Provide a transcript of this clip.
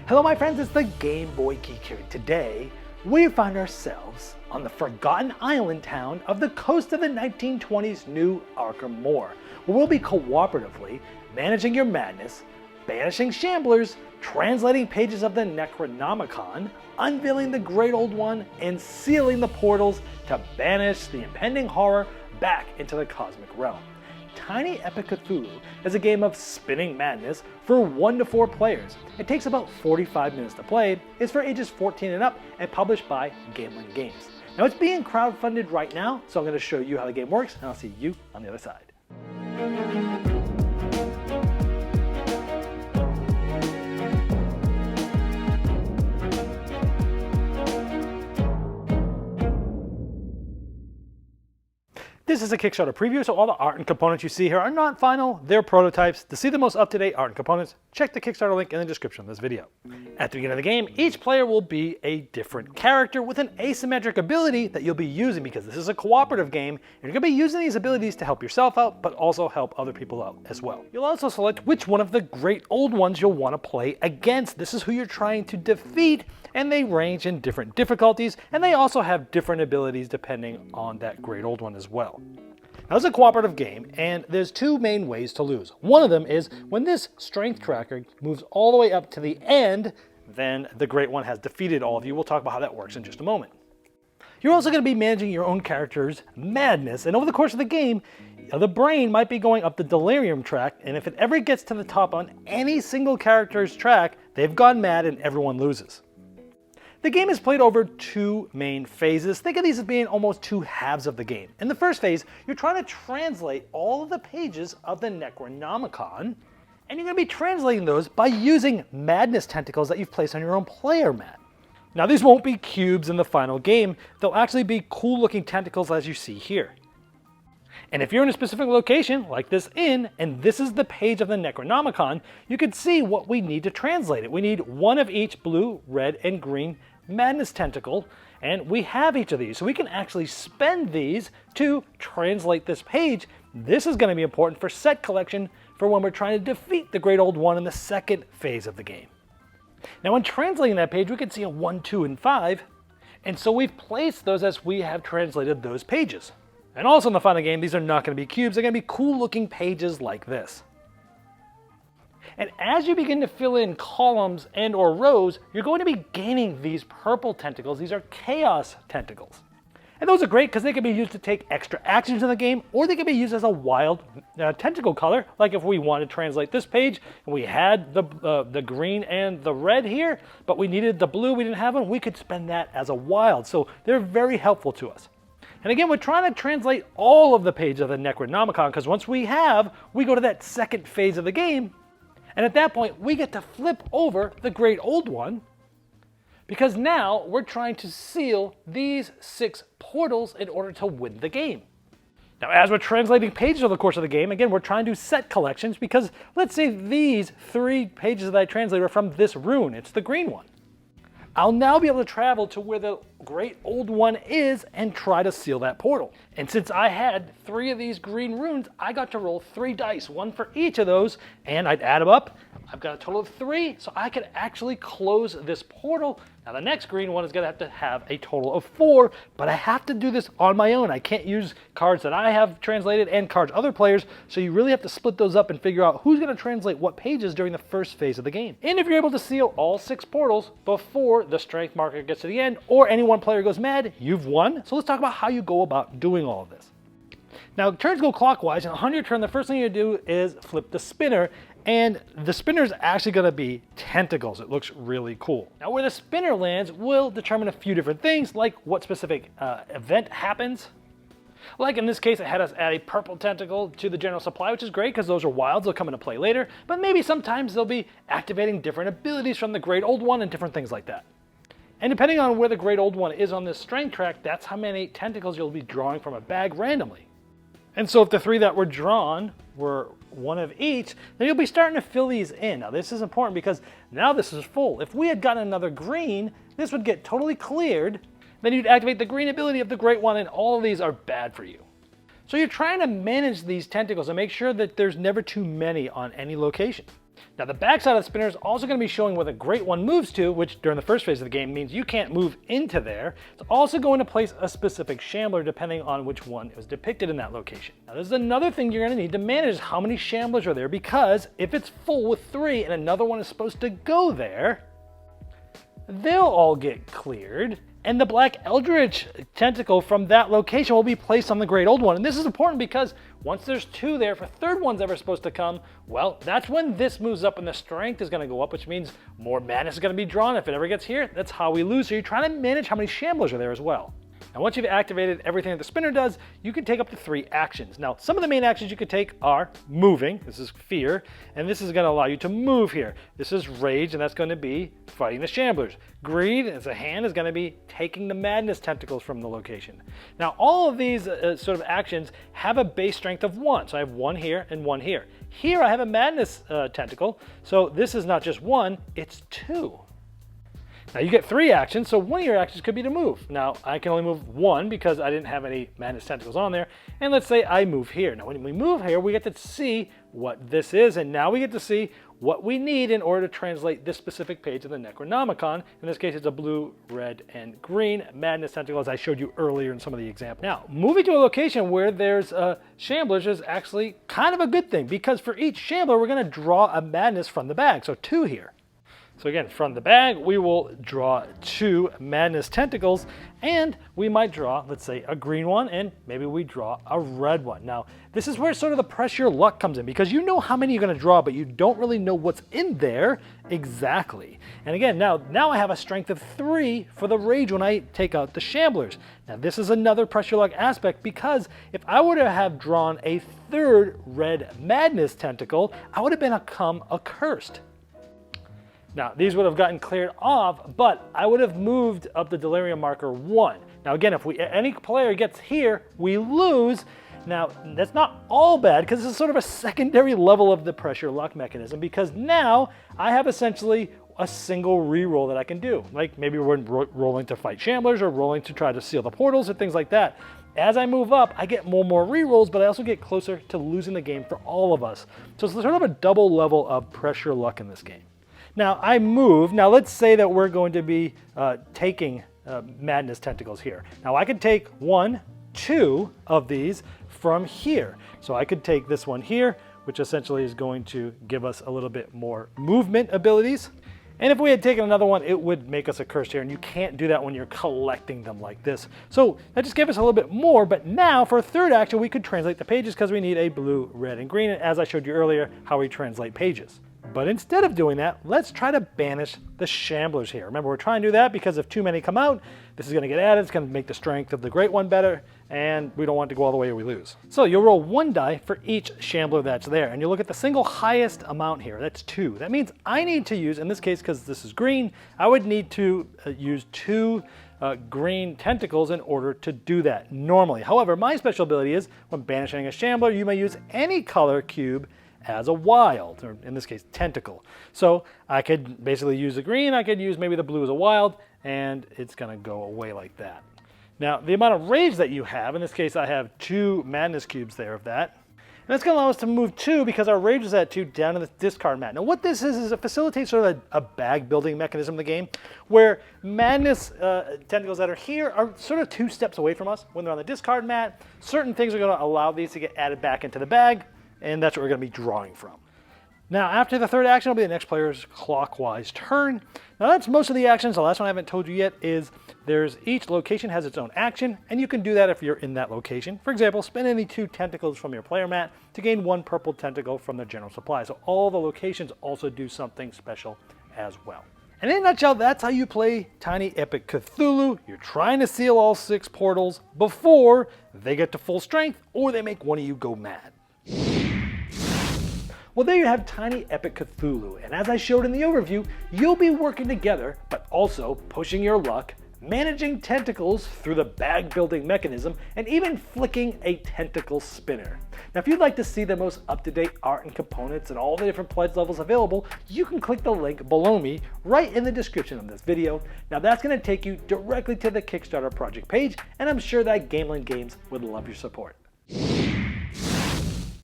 Hello my friends, it's the Game Boy Geek here. Today, we find ourselves on the forgotten island town of the coast of the 1920s New Arkham Moor, where we'll be cooperatively managing your madness, banishing shamblers, translating pages of the Necronomicon, unveiling the Great Old One, and sealing the portals to banish the impending horror back into the cosmic realm. Tiny Epic Cthulhu is a game of spinning madness for 1 to 4 players. It takes about 45 minutes to play, is for ages 14 and up, and published by Gamelyn Games. Now it's being crowdfunded right now, so I'm going to show you how the game works, and I'll see you on the other side. This is a Kickstarter preview, so all the art and components you see here are not final, they're prototypes. To see the most up-to-date art and components, check the Kickstarter link in the description of this video. At the beginning of the game, each player will be a different character with an asymmetric ability that you'll be using because this is a cooperative game, and you're going to be using these abilities to help yourself out, but also help other people out as well. You'll also select which one of the Great Old Ones you'll want to play against. This is who you're trying to defeat, and they range in different difficulties, and they also have different abilities depending on that Great Old One as well. Now, it's a cooperative game, and there's 2 main ways to lose. One of them is when this strength tracker moves all the way up to the end, then the Great One has defeated all of you. We'll talk about how that works in just a moment. You're also going to be managing your own character's madness, and over the course of the game, the brain might be going up the delirium track, and if it ever gets to the top on any single character's track, they've gone mad and everyone loses. The game is played over 2 main phases. Think of these as being almost 2 halves of the game. In the first phase, you're trying to translate all of the pages of the Necronomicon, and you're going to be translating those by using madness tentacles that you've placed on your own player mat. Now, these won't be cubes in the final game. They'll actually be cool looking tentacles as you see here. And if you're in a specific location, like this inn, and this is the page of the Necronomicon, you can see what we need to translate it. We need 1 of each blue, red, and green madness tentacle, and we have each of these. So we can actually spend these to translate this page. This is going to be important for set collection for when we're trying to defeat the Great Old One in the second phase of the game. Now, when translating that page, we can see a 1, 2, and 5, and so we've placed those as we have translated those pages. And also in the final game, these are not going to be cubes, they're going to be cool looking pages like this. And as you begin to fill in columns and or rows, you're going to be gaining these purple tentacles. These are chaos tentacles. And those are great because they can be used to take extra actions in the game, or they can be used as a wild tentacle color. Like if we want to translate this page, and we had the green and the red here, but we needed the blue, we didn't have one, we could spend that as a wild. So they're very helpful to us. And again, we're trying to translate all of the pages of the Necronomicon, because once we go to that second phase of the game, and at that point, we get to flip over the Great Old One, because now we're trying to seal these 6 portals in order to win the game. Now, as we're translating pages over the course of the game, again, we're trying to set collections, because let's say these 3 pages that I translated are from this rune. It's the green one. I'll now be able to travel to where the Great Old One is and try to seal that portal. And since I had 3 of these green runes, I got to roll 3 dice, 1 for each of those, and I'd add them up. I've got a total of 3, so I could actually close this portal. Now the next green one is going to have a total of 4, but I have to do this on my own. I can't use cards that I have translated and cards other players, so you really have to split those up and figure out who's going to translate what pages during the first phase of the game. And if you're able to seal all 6 portals before the strength marker gets to the end, or any one player goes mad, you've won. So let's talk about how you go about doing all of this. Now, turns go clockwise, and on your turn, the first thing you do is flip the spinner, and the spinner is actually going to be tentacles. It looks really cool. Now, where the spinner lands will determine a few different things, like what specific event happens. Like in this case, it had us add a purple tentacle to the general supply, which is great because those are wilds, they'll come into play later, but maybe sometimes they'll be activating different abilities from the Great Old One and different things like that. And depending on where the Great Old One is on this strength track, that's how many tentacles you'll be drawing from a bag randomly. And so if the 3 that were drawn were 1 of each, then you'll be starting to fill these in. Now this is important because now this is full. If we had gotten another green, this would get totally cleared. Then you'd activate the green ability of the Great One, and all of these are bad for you. So you're trying to manage these tentacles and make sure that there's never too many on any location. Now the backside of the spinner is also going to be showing where the great one moves to, which during the first phase of the game means you can't move into there. It's also going to place a specific shambler depending on which one is depicted in that location. Now there's another thing you're going to need to manage how many shamblers are there, because if it's full with 3 and another one is supposed to go there, they'll all get cleared. And the black eldritch tentacle from that location will be placed on the great old one. And this is important because once there's 2 there, if a third one's ever supposed to come, well, that's when this moves up and the strength is going to go up, which means more madness is going to be drawn. If it ever gets here, that's how we lose. So you're trying to manage how many shamblers are there as well. And once you've activated everything that the spinner does, you can take up to 3 actions. Now, some of the main actions you could take are moving. This is fear, and this is going to allow you to move here. This is rage, and that's going to be fighting the shamblers. Greed, as a hand, is going to be taking the madness tentacles from the location. Now, all of these sort of actions have a base strength of 1. So I have 1 here and 1 here. Here I have a madness tentacle, so this is not just 1, it's 2. Now you get 3 actions, so one of your actions could be to move. Now I can only move 1 because I didn't have any madness tentacles on there. And let's say I move here. Now when we move here, we get to see what this is, and now we get to see what we need in order to translate this specific page of the Necronomicon. In this case, it's a blue, red, and green madness tentacle, as I showed you earlier in some of the examples. Now, moving to a location where there's shamblers is actually kind of a good thing, because for each shambler, we're going to draw a madness from the bag, so 2 here. So again, from the bag, we will draw 2 madness tentacles, and we might draw, let's say, a green one, and maybe we draw a red one. Now, this is where sort of the pressure luck comes in, because you know how many you're going to draw, but you don't really know what's in there exactly. And again, now I have a strength of 3 for the rage when I take out the shamblers. Now, this is another pressure luck aspect, because if I were to have drawn a 3rd red madness tentacle, I would have become accursed. Now, these would have gotten cleared off, but I would have moved up the delirium marker 1. Now again, if any player gets here, we lose. Now, that's not all bad, because this is sort of a secondary level of the pressure luck mechanism, because now I have essentially a single reroll that I can do. Like maybe we're rolling to fight shamblers, or rolling to try to seal the portals, or things like that. As I move up, I get more rerolls, but I also get closer to losing the game for all of us. So it's sort of a double level of pressure luck in this game. Now I move. Now let's say that we're going to be taking madness tentacles here. Now I could take 1, 2 of these from here. So I could take this one here, which essentially is going to give us a little bit more movement abilities. And if we had taken another one, it would make us accursed here, and you can't do that when you're collecting them like this. So that just gave us a little bit more, but now for a 3rd action, we could translate the pages because we need a blue, red, and green, as I showed you earlier, how we translate pages. But instead of doing that, let's try to banish the shamblers here. Remember, we're trying to do that because if too many come out, this is going to get added, it's going to make the strength of the great one better, and we don't want to go all the way or we lose. So you'll roll 1 die for each shambler that's there, and you look at the single highest amount here, that's 2. That means I need to use, in this case, because this is green, I would need to use 2 green tentacles in order to do that normally. However, my special ability is when banishing a shambler, you may use any color cube as a wild, or in this case, tentacle. So I could basically use the green, I could use maybe the blue as a wild, and it's gonna go away like that. Now, the amount of rage that you have, in this case I have 2 madness cubes there of that, and that's gonna allow us to move 2, because our rage is at 2, down to the discard mat. Now what this is it facilitates sort of a bag building mechanism in the game, where madness tentacles that are here are sort of 2 steps away from us. When they're on the discard mat, certain things are gonna allow these to get added back into the bag, and that's what we're going to be drawing from. Now, after the 3rd action will be the next player's clockwise turn. Now, that's most of the actions. The last one I haven't told you yet is each location has its own action, and you can do that if you're in that location. For example, spend any 2 tentacles from your player mat to gain 1 purple tentacle from the general supply. So all the locations also do something special as well. And in a nutshell, that's how you play Tiny Epic Cthulhu. You're trying to seal all 6 portals before they get to full strength, or they make one of you go mad. Well, there you have Tiny Epic Cthulhu, and as I showed in the overview, you'll be working together, but also pushing your luck, managing tentacles through the bag building mechanism, and even flicking a tentacle spinner. Now, if you'd like to see the most up-to-date art and components and all the different pledge levels available, you can click the link below me right in the description of this video. Now, that's going to take you directly to the Kickstarter project page, and I'm sure that Gamelyn Games would love your support.